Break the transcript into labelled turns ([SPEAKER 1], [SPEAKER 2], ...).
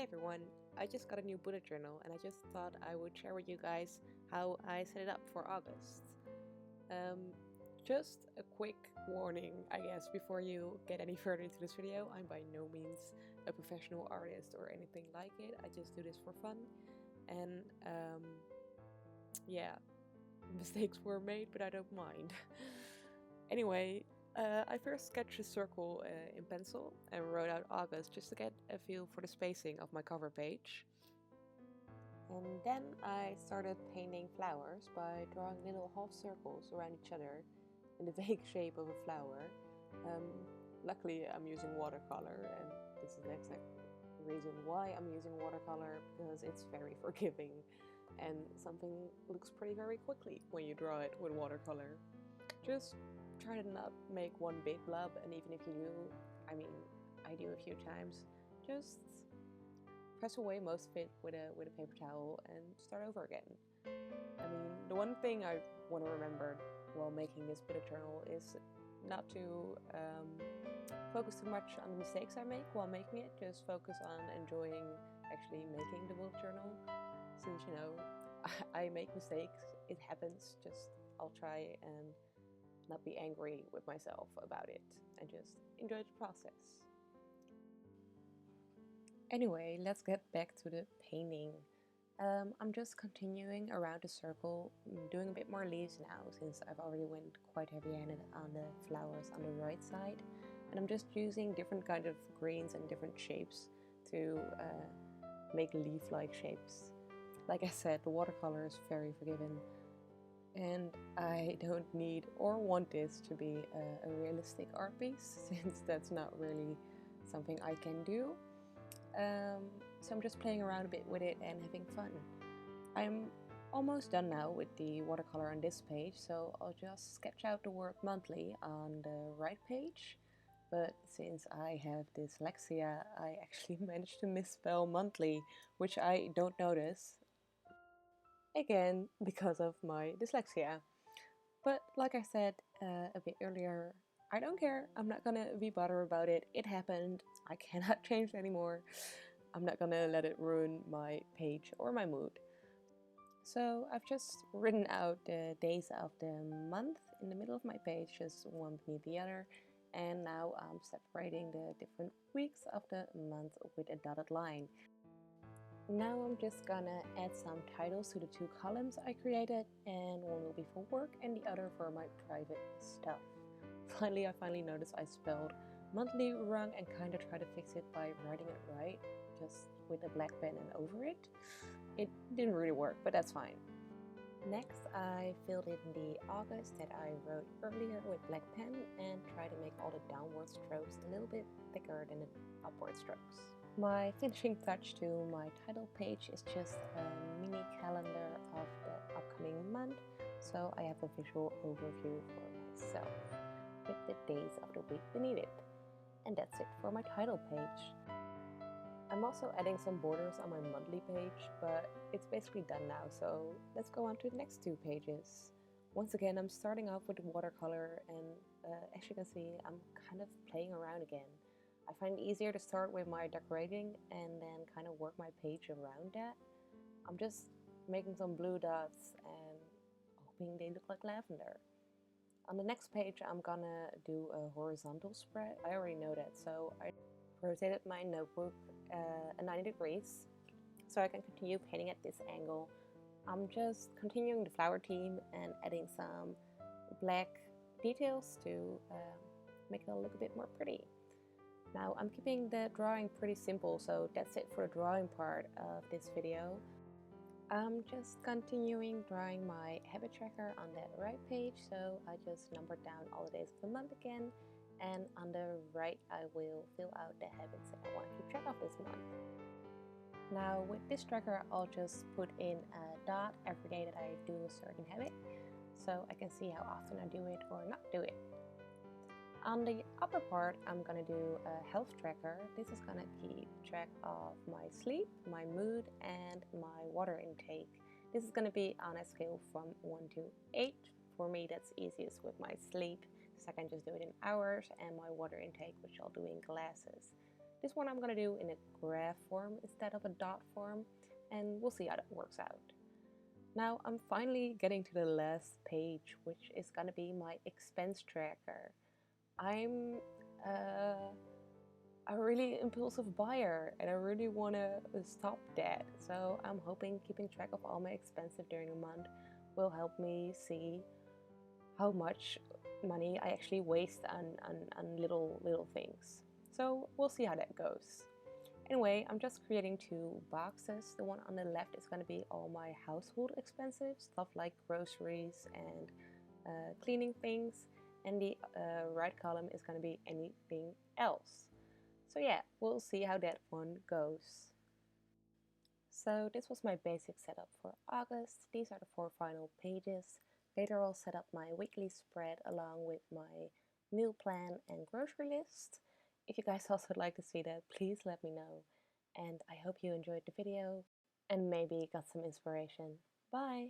[SPEAKER 1] everyone, I just got a new bullet journal and I just thought I would share with you guys how I set it up for August. Just a quick warning, I guess, before you get any further into this video. I'm by no means a professional artist or anything like it. I just do this for fun, and yeah, mistakes were made, but I don't mind. Anyway, I first sketched a circle in pencil and wrote out August just to get a feel for the spacing of my cover page. And then I started painting flowers by drawing little half circles around each other in the vague shape of a flower. Luckily I'm using watercolor, and this is the exact reason why I'm using watercolor, because it's very forgiving and something looks pretty very quickly when you draw it with watercolor. Just try to not make one big blob, and even if you do, I do a few times, just press away most of it with a paper towel and start over again. The one thing I want to remember while making this bullet journal is not to focus too much on the mistakes I make while making it. Just focus on enjoying actually making the bullet journal. Since, you know, I make mistakes, it happens, I'll try and not be angry with myself about it and just enjoy the process. Anyway, let's get back to the painting. I'm just continuing around the circle, doing a bit more leaves now since I've already went quite heavy-handed on the flowers on the right side, and I'm just using different kind of greens and different shapes to make leaf-like shapes. Like I said, the watercolor is very forgiving, and I don't need or want this to be a realistic art piece, since that's not really something I can do. So I'm just playing around a bit with it and having fun. I'm almost done now with the watercolor on this page, so I'll just sketch out the word monthly on the right page. But since I have dyslexia, I actually managed to misspell monthly, which I don't notice. Again, because of my dyslexia. But like I said a bit earlier, I don't care. I'm not gonna be bothered about it. It happened. I cannot change it anymore. I'm not gonna let it ruin my page or my mood. So I've just written out the days of the month in the middle of my page, just one beneath the other. And now I'm separating the different weeks of the month with a dotted line. Now I'm just gonna add some titles to the two columns I created, and one will be for work and the other for my private stuff. Finally, I noticed I spelled monthly wrong and kind of tried to fix it by writing it right, just with a black pen and over it. It didn't really work, but that's fine. Next, I filled in the August that I wrote earlier with black pen and tried to make all the downward strokes a little bit thicker than the upward strokes. My finishing touch to my title page is just a mini calendar of the upcoming month, so I have a visual overview for myself with the days of the week beneath it. And that's it for my title page. I'm also adding some borders on my monthly page, but it's basically done now, so let's go on to the next two pages. Once again, I'm starting off with watercolor, and as you can see, I'm kind of playing around again. I find it easier to start with my decorating and then kind of work my page around that. I'm just making some blue dots and hoping they look like lavender. On the next page, I'm gonna do a horizontal spread. I already know that, so I rotated my notebook 90 degrees so I can continue painting at this angle. I'm just continuing the flower theme and adding some black details to make it look a bit more pretty. Now I'm keeping the drawing pretty simple, so that's it for the drawing part of this video. I'm just continuing drawing my habit tracker on that right page, so I just numbered down all the days of the month again, and on the right I will fill out the habits that I want to keep track of this month. Now with this tracker, I'll just put in a dot every day that I do a certain habit, so I can see how often I do it or not do it. On the upper part, I'm gonna do a health tracker. This is gonna keep track of my sleep, my mood, and my water intake. This is gonna be on a scale from 1 to 8. For me, that's easiest with my sleep, so I can just do it in hours, and my water intake, which I'll do in glasses. This one I'm going to do in a graph form instead of a dot form, and we'll see how that works out. Now I'm finally getting to the last page, which is going to be my expense tracker. I'm a really impulsive buyer and I really want to stop that. So I'm hoping keeping track of all my expenses during a month will help me see how much money I actually waste on little things. So we'll see how that goes. Anyway, I'm just creating two boxes. The one on the left is going to be all my household expenses, stuff like groceries and cleaning things, and the right column is going to be anything else. So yeah, we'll see how that one goes. So this was my basic setup for August. These are the 4 final pages. Later I'll set up my weekly spread along with my meal plan and grocery list. If you guys also would like to see that, please let me know. And I hope you enjoyed the video and maybe got some inspiration. Bye!